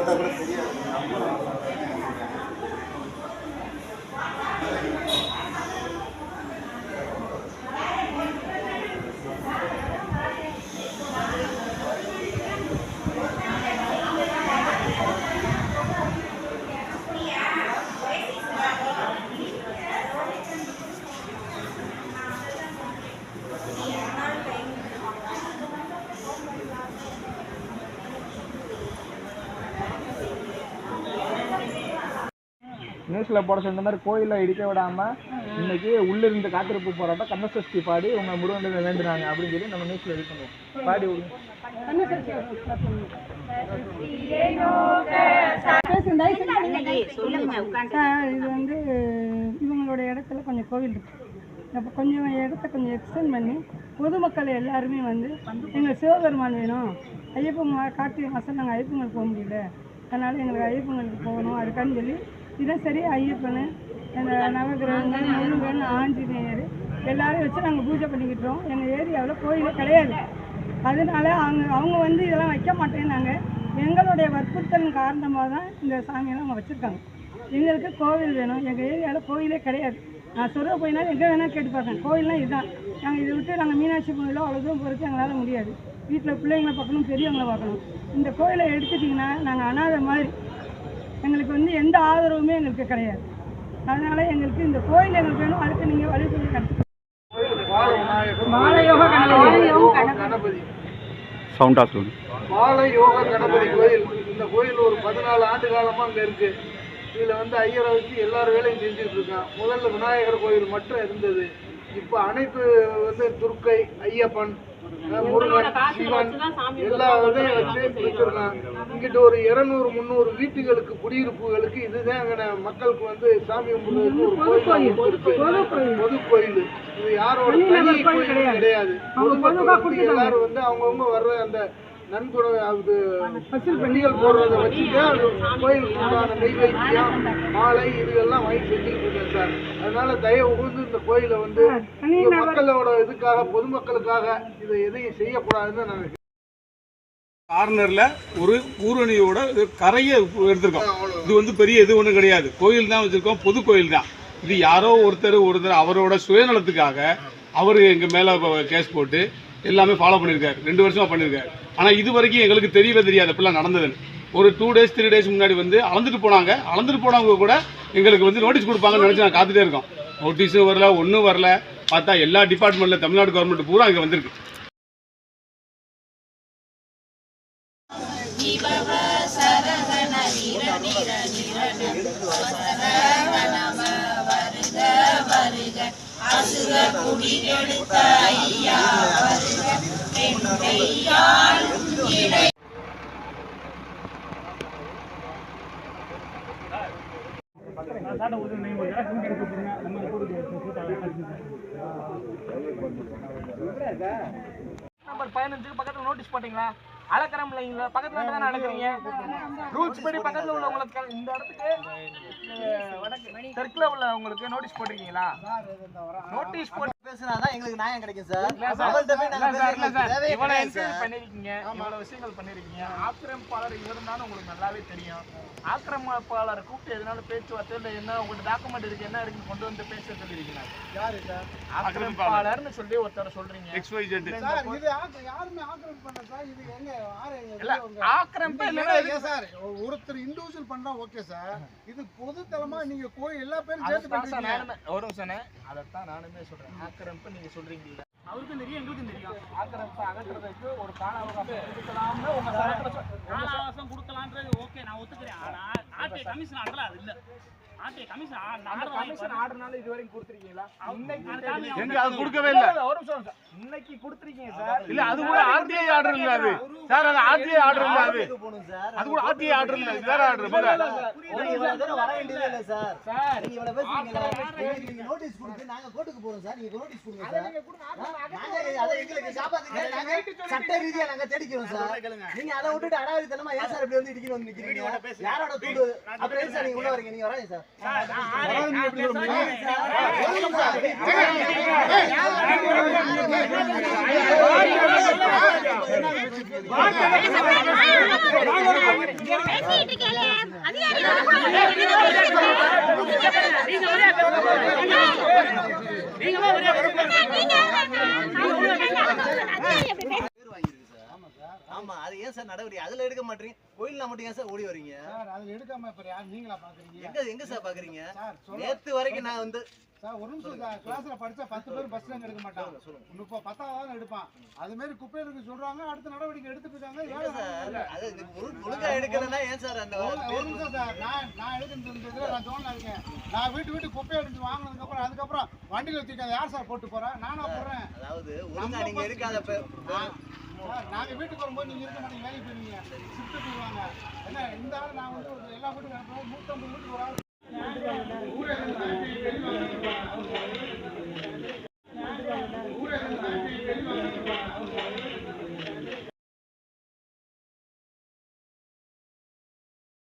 பார்த்தா கூட தெரியாது. நியூஸில் போட சொன்ன மாதிரி கோயிலில் இடிக்க விடாமல் இன்னைக்கு உள்ளிருந்து காத்திருப்பு போராட்டம் கந்தசஷ்டி பாடி உங்கள் முருகன் வேண்டுனாங்க அப்படின்னு சொல்லி நம்ம நியூஸில் இது பண்ணுவோம். பாடி விடுங்க. இது வந்து இவங்களோட இடத்துல கொஞ்சம் கோவில் இருக்கு. அப்போ கொஞ்சம் இடத்த கொஞ்சம் எக்ஸ்டெண்ட் பண்ணி பொதுமக்கள் எல்லாருமே வந்து எங்களுக்கு சிவபெருமான் வேணும், ஐயப்பன் கார்த்திகை மாதம் நாங்கள் ஐயப்பங்களுக்கு போக முடியல, அதனால் எங்களுக்கு ஐயப்பங்களுக்கு போகணும் அதுக்கான்னு சொல்லி தினசரி ஐயப்பன் அந்த நவகிரகங்கள் முருகன் ஆஞ்சநேயர் எல்லாரையும் வச்சு நாங்கள் பூஜை பண்ணிக்கிட்டோம். எங்கள் ஏரியாவில் கோயிலே கிடையாது. அதனால அவங்க வந்து இதெல்லாம் வைக்க மாட்டேன்னாங்க. எங்களுடைய வற்புறுத்தலின் காரணமாக தான் இந்த சாமியெல்லாம் அவங்க வச்சுருக்காங்க. எங்களுக்கு கோவில் வேணும், எங்கள் ஏரியாவில் கோயிலே கிடையாது. நான் சொல்ல போயினாலும் எங்கே வேணால் கேட்டு பார்த்தேன், கோயில்லாம் இதுதான். நாங்கள் இதை விட்டு நாங்கள் மீனாட்சி கோயிலோ அவ்வளோ தூரம் போகிறது எங்களால் முடியாது. வீட்டில் பிள்ளைங்களை பார்க்கணும், பெரியவங்களை பார்க்கணும். இந்த கோயிலை எடுத்துட்டிங்கன்னா நாங்கள் அனாதை மாதிரி, எங்களுக்கு வந்து எந்த ஆதரவுமே எங்களுக்கு கிடையாது. அதனால் எங்களுக்கு இந்த கோயில் எங்களுக்கு வேணும். அதுக்கு நீங்கள் வழி சொல்லி கணபதி மாலயோக கணபதி கோயில். இந்த கோயில் ஒரு 14 ஆண்டு காலமாக அங்கே இருக்கு. இதில் வந்து ஐயரை வச்சு எல்லாரும் வேலையும் செஞ்சுட்டு இருக்கான். முதல்ல விநாயகர் கோயில் மட்டும் இருந்தது. இப்போ அனைத்து வந்து துர்க்கை, ஐயப்பன், முருகன், சிவன் எல்லா இதையும் வச்சு வச்சிருக்காங்க. இங்கிட்ட ஒரு 200-300 வீட்டுகளுக்கு குடியிருப்புகளுக்கு இதுதான் அங்கே மக்களுக்கு வந்து சாமி கும்பிடுறதுக்கு ஒரு கோயில், பொது கோயில். இது யாரோட தனி கோயில் கிடையாது. பொதுமக்கள் எல்லாரும் வந்து அவங்கவுங்க வர்ற அந்த நன்கொடை அது பண்டிகள் போடுறத வச்சுட்டு அது கோயிலுக்கு உண்டான நெய்வேத்தியம், மாலை இதுகெல்லாம் வாங்கி செஞ்சுட்டு இருக்கேன் சார். அதனால தயவு கூர்ந்து இந்த கோயிலை வந்து மக்களோட இதுக்காக, பொதுமக்களுக்காக இதை எதையும் செய்யக்கூடாதுன்னு நாங்கள் கார்னர்ல ஒரு ஊரணியோட கரையை எடுத்திருக்கோம். இது வந்து பெரிய எது ஒன்றும் கிடையாது, கோயில் தான் வச்சிருக்கோம், பொது கோயில் தான். இது யாரோ ஒருத்தர் அவரோட சுயநலத்துக்காக அவர் எங்க மேல கேஸ் போட்டு எல்லாமே ஃபாலோ பண்ணியிருக்காரு. 2 வருஷமா பண்ணியிருக்காரு. ஆனால் இது வரைக்கும் எங்களுக்கு தெரியவே தெரியாது அப்படிலாம் நடந்ததுன்னு. ஒரு 2 டேஸ் 3 டேஸ் முன்னாடி வந்து அளந்துட்டு போனவங்க கூட எங்களுக்கு வந்து நோட்டீஸ் கொடுப்பாங்கன்னு நினச்சி நான் காத்துட்டே இருக்கோம். நோட்டீஸும் வரல, ஒன்றும் வரல. பார்த்தா எல்லா டிபார்ட்மெண்ட்டில் தமிழ்நாடு கவர்மெண்ட் பூரா இங்கே வந்திருக்கு. நம்பர் 15 பக்கத்துல நோட்டீஸ் போட்டீங்களா? அளக்கரம்ல இங்க பக்கத்துல தான் நடக்கிறீங்க. ரூல்ஸ் படி பக்கத்துல உள்ளவங்களுக்கு இந்த இடத்துக்கு தெற்குல உள்ளவங்களுக்கு நோட்டீஸ் போட்டிருக்கீங்களா? நோட்டீஸ் போட்டு பேசுனாதான் எங்களுக்கு நியாயம் கிடைக்கும் சார். இவ்வளவு என்கொயரி பண்ணிருக்கீங்க, இவ்வளவு விஷயங்கள் பண்ணிருக்கீங்க. ஆக்கிரமிப்பாளர் இவருந்தானு உங்களுக்கு நல்லாவே தெரியும். ஆக்கிரமிப்பாளரை கூப்பிட்டு எதனால பேச்சுவார்த்தை இல்லை, என்ன உங்களுக்கு டாக்குமெண்ட் இருக்கு, என்ன இருக்குன்னு கொண்டு வந்து பேச சொல்லிருக்கீங்க. யாரு சார் ஆக்கிரமிப்பாளர்னு சொல்லி ஒருத்தர் சொல்றீங்க? ஒருத்தர் இண்டிவிஜுவல் பண்றா ஓகே சார். இது பொதுத்தலமா நீங்க கோயில் எல்லா பேரும் சேர்த்து பண்றீங்க. ஒரு நிமிஷம், அதைத்தான் நானுமே சொல்றேன். ஆக்கிரமிப்பு நீங்க சொல்றீங்க, அவருக்கும் தெரியும், எங்களுக்கும் தெரியும். ஆக்கிரமிப்பு அகற்றுறதுக்கு ஒரு கால அவகாசம் கொடுக்கலாம்னு உங்க கால அவகாசம் கொடுக்கலான்றது ஓகே, நான் ஒத்துக்கிறேன். ஆனா ஆர்டிஐ கமிஷன் ஆர்டர் அது இல்ல. ஆர்டிஐ கமிஷன் ஆர்டர்னால இது வரைக்கும் கொடுத்துருக்கீங்களா? இன்னைக்கு அது கொடுக்கவே இல்ல. ஒரு நிமிஷம் சார், இன்னைக்கு கொடுத்துருக்கீங்க சார். இல்ல அது கூட ஆர்டிஐ ஆர்டர் இல்ல. அது சார் அது ஆர்டிஐ ஆர்டர் இல்ல. அது கூட ஆர்டிஐ ஆர்டர் இல்ல, வேற ஆர்டர். வர வேண்டியதே இல்ல சார். நீங்க இவ்வளவு பேசுறீங்க, நீங்க நோட்டீஸ் கொடுத்து நாங்க கோர்ட்டுக்கு போறோம் சார். நீங்க நோட்டீஸ் கொடுங்க சார். நாங்க அதை எங்களுக்கு சாபாத்துக்கு நாங்க சட்ட ரீதியா நாங்க தேடிக்கிறோம் சார். நீங்க அதை விட்டுட்டு அடாவடித்தனமா ஏன் சார் இப்படி வந்து இடிக்கிற வந்து நிக்கிறீங்க? யாரோட தூண்டு? அப்புறம் ஏன் சார் நீங்க உள்ள வரீங்க? நீங்க வராங்க சார். ஆமா, அது ஏன் சார் நடவடிக்கை அதுல எடுக்க மாட்டீங்க? கோயில்ல மட்டும் ஏன் சார் ஓடி வரீங்க? சார் அதுல எடுக்காம இப்ப யார் நீங்களா பாக்குறீங்க? எங்க சார் பாக்குறீங்க? சார் நேத்து வரைக்கும் நான் வந்து சார் ஒரு நிமிஷம் சார், கிளாஸ்ல படிச்சா 10 பேர் பஸ்ல எடுக்க மாட்டாங்க. இப்போ 10ஆவது எடுப்பான். அது மாதிரி குப்பையிலுக்கு சொல்றாங்க, அடுத்த நடவடிக்கை எடுத்துட்டு இருக்காங்க. சார் அது ஒழுங்கா எடுக்கலன்னா ஏன் சார் அந்த ஒரு நிமிஷம் சார், நான் எடுக்கிறதுல நான் தோணல இருக்கேன். நான் வீட்டு குப்பையை எடுத்து வாங்கினதுக்கு அப்புறம் அதுக்கப்புறம் வண்டியில வச்சுருக்கேன். யார் சார் போட்டு போறேன்? நானா போடுறேன். அதாவது ஒழுங்கா நீங்க எடுக்காத சார் நாங்க வீட்டுக்கு வரும்போது நீங்க இருக்க மாட்டீங்க, வேலைக்கு போயிருவீங்க, ஷிஃப்ட் போடுவாங்க. என்ன இந்த ஆள் நான் வந்து எல்லா வீட்டுக்கு 150 வீட்டுக்கு ஒரு ஆள்